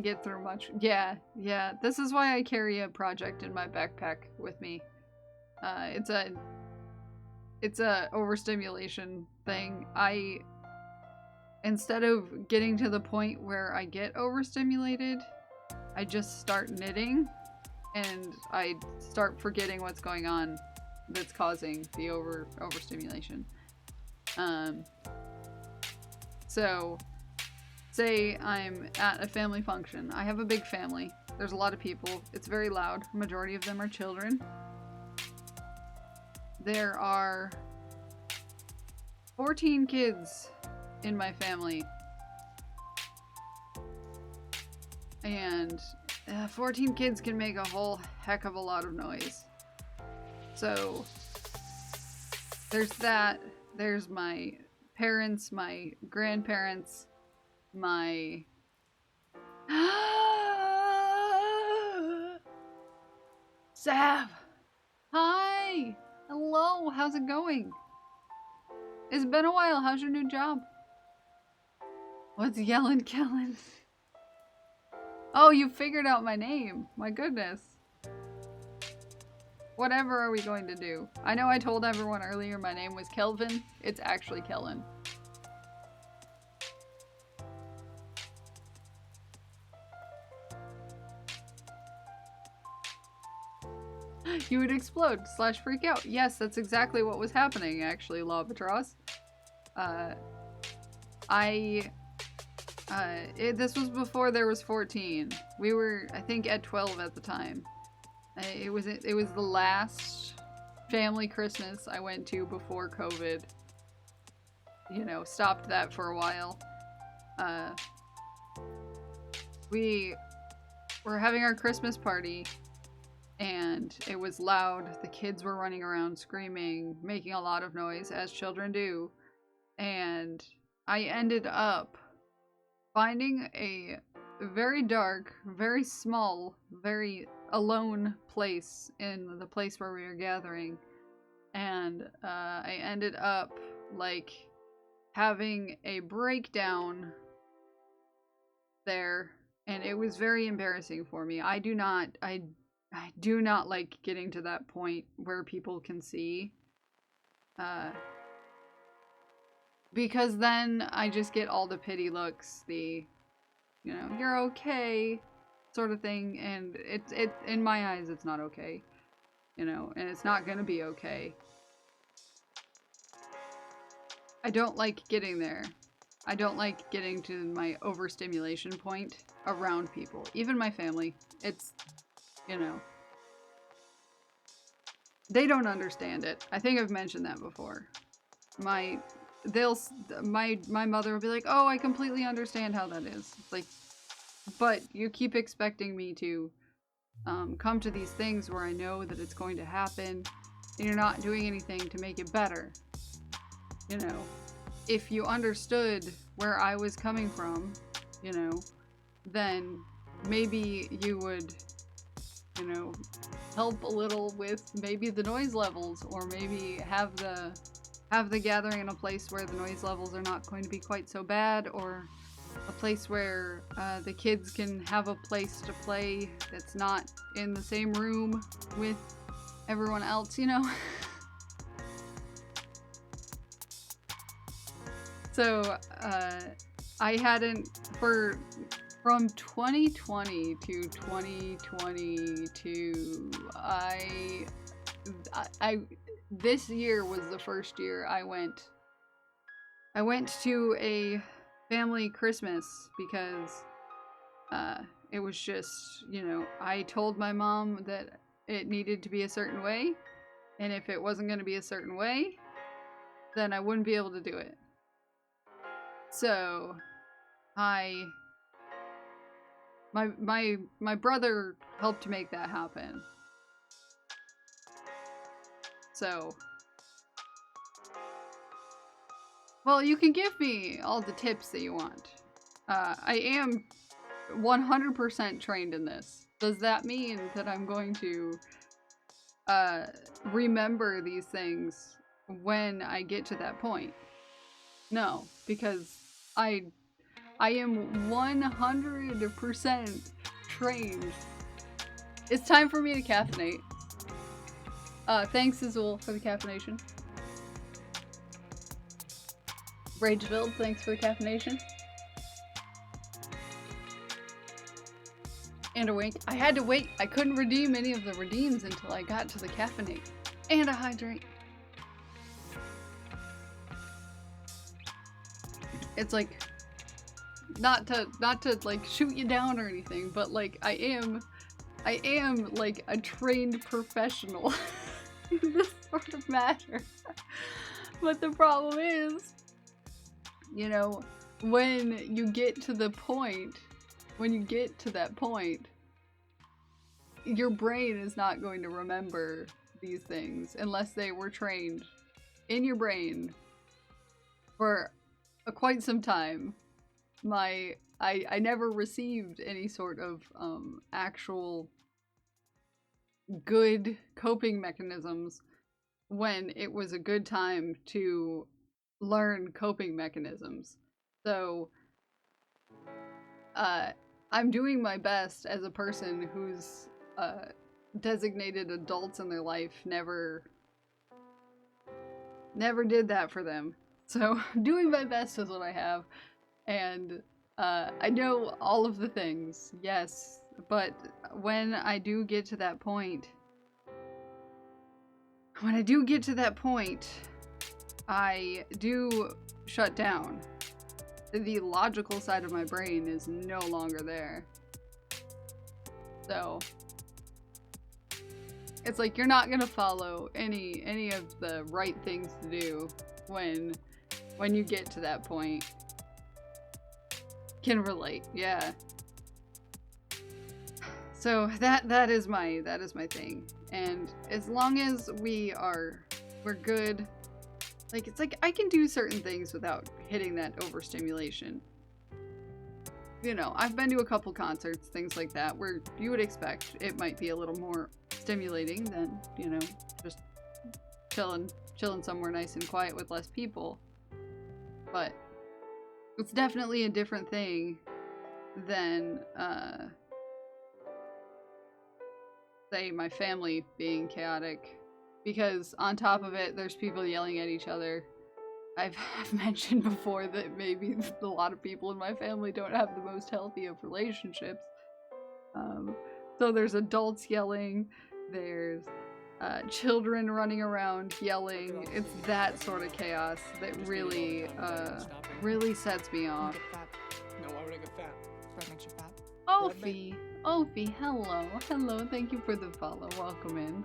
get through much. Yeah, yeah. This is why I carry a project in my backpack with me. It's a overstimulation thing. Instead of getting to the point where I get overstimulated, I just start knitting and I start forgetting what's going on that's causing the overstimulation. So say I'm at a family function. I have a big family. There's a lot of people. It's very loud. Majority of them are children. There are 14 kids in my family. And 14 kids can make a whole heck of a lot of noise. So there's that. There's my parents, my grandparents, my Sav. Hi. Hello. How's it going? It's been a while. How's your new job? What's yellin' Kellen? Oh, you figured out my name. My goodness. Whatever are we going to do? I know I told everyone earlier my name was Kelvin. It's actually Kellen. You would explode / freak out. Yes, that's exactly what was happening, actually, Lavatross. This was before there was 14. We were, I think, at 12 at the time. It was the last family Christmas I went to before COVID. You know, stopped that for a while. We were having our Christmas party, and it was loud. The kids were running around screaming, making a lot of noise, as children do. And I ended up finding a very dark, very small, very alone place in the place where we were gathering. And I ended up, like, having a breakdown there. And it was very embarrassing for me. I do not like getting to that point where people can see. Because then I just get all the pity looks, the, you know, you're okay sort of thing, and it in my eyes it's not okay, you know, and it's not gonna be okay. I don't like getting there. I don't like getting to my overstimulation point around people, even my family. It's, you know, they don't understand it. I think I've mentioned that before. My mother will be like, "Oh, I completely understand how that is." It's like, but you keep expecting me to come to these things where I know that it's going to happen, and you're not doing anything to make it better. You know, if you understood where I was coming from, you know, then maybe you would, you know, help a little with maybe the noise levels, or maybe have the gathering in a place where the noise levels are not going to be quite so bad, or a place where the kids can have a place to play that's not in the same room with everyone else, you know? So, I hadn't, from 2020 to 2022, this year was the first year I went to a family Christmas, because it was just, you know, I told my mom that it needed to be a certain way, and if it wasn't going to be a certain way, then I wouldn't be able to do it. So my brother helped to make that happen. So, well, you can give me all the tips that you want. I am 100% trained in this. Does that mean that I'm going to remember these things when I get to that point? No, because I I am 100% trained. It's time for me to caffeinate. Thanks, Azul, for the caffeination. Rageville, thanks for the caffeination. And a wink. I had to wait. I couldn't redeem any of the redeems until I got to the caffeinate. And a hydrate. It's like, not to like shoot you down or anything, but like I am like a trained professional in this sort of matter. But the problem is, you know, when you get to that point, your brain is not going to remember these things unless they were trained in your brain for quite some time. I never received any sort of actual good coping mechanisms when it was a good time to learn coping mechanisms. So I'm doing my best as a person who's designated adults in their life never did that for them. So doing my best is what I have. And I know all of the things, yes, but when I do get to that point, I do shut down. The logical side of my brain is no longer there. So it's like you're not gonna follow any of the right things to do when you get to that point. Can relate, yeah. So that is my thing. And as long as we're good, like it's like I can do certain things without hitting that overstimulation. You know, I've been to a couple concerts, things like that, where you would expect it might be a little more stimulating than, you know, just chilling somewhere nice and quiet with less people. But it's definitely a different thing than, say, my family being chaotic. Because on top of it, there's people yelling at each other. I've mentioned before that maybe a lot of people in my family don't have the most healthy of relationships. So there's adults yelling, there's children running around yelling. It's that sort of chaos that really sets me off. No, why would I get fat? Bread makes you fat. Ophi, hello, thank you for the follow, welcome in.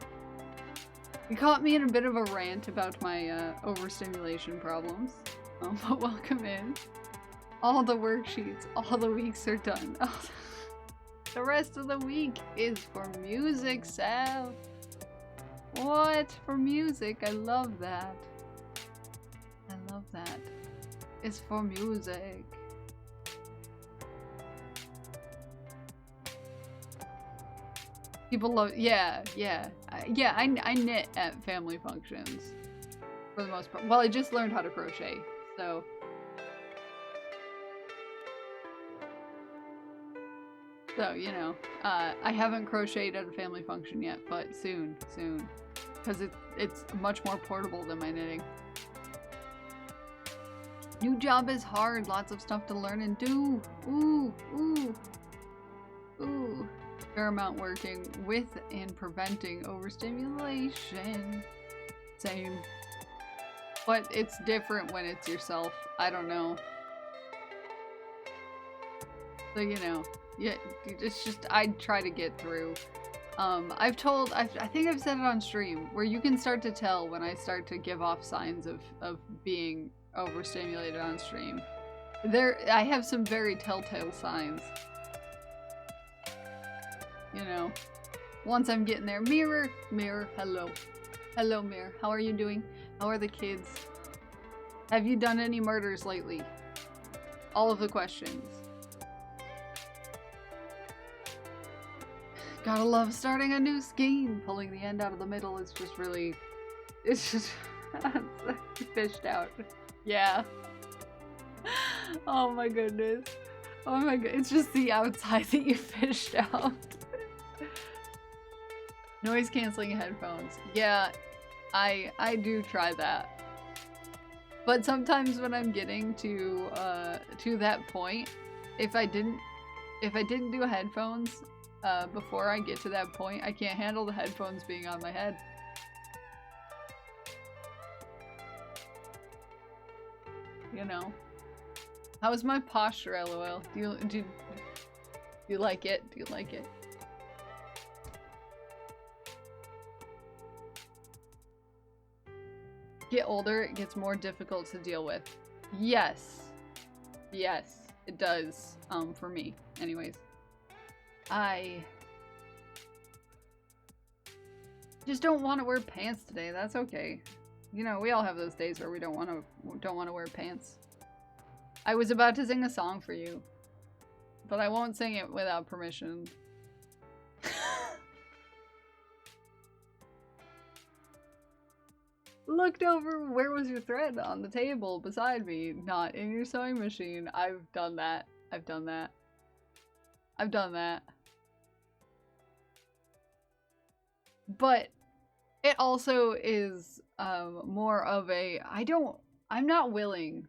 You caught me in a bit of a rant about my overstimulation problems, but welcome in. All the worksheets, all the weeks are done. Oh, the rest of the week is for music, Sal. What? For music? I love that. It's for music. People love, yeah, I knit at family functions, for the most part. Well, I just learned how to crochet, so. So, you know, I haven't crocheted at a family function yet, but soon. Because it's much more portable than my knitting. New job is hard, lots of stuff to learn and do. Ooh. Fair amount working with and preventing overstimulation. Same. But it's different when it's yourself. I don't know. So, you know, yeah, it's just, I try to get through. I think I've said it on stream, where you can start to tell when I start to give off signs of being overstimulated on stream. I have some very telltale signs. You know, once I'm getting there. Mirror, hello. Hello, Mirror. How are you doing? How are the kids? Have you done any murders lately? All of the questions. Gotta love starting a new scheme. Pulling the end out of the middle is just really... It's just... fished out. Yeah. Oh my goodness. Oh my god, it's just the outside that you fished out. Noise canceling headphones. Yeah, I do try that. But sometimes when I'm getting to that point, if I didn't do headphones before I get to that point, I can't handle the headphones being on my head. You know. How's my posture, LOL? Do you like it? Do you like it? Get older, it gets more difficult to deal with. Yes. Yes, it does. For me. Anyways. I just don't want to wear pants today. That's okay. You know, we all have those days where we don't want to wear pants. I was about to sing a song for you, but I won't sing it without permission. Looked over, where was your thread? On the table beside me, not in your sewing machine. I've done that. I've done that. I've done that. But it also is more of a, I'm not willing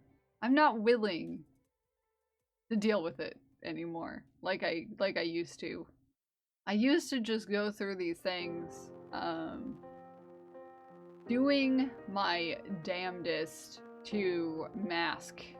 to deal with it anymore like I used to. I used to just go through these things doing my damnedest to mask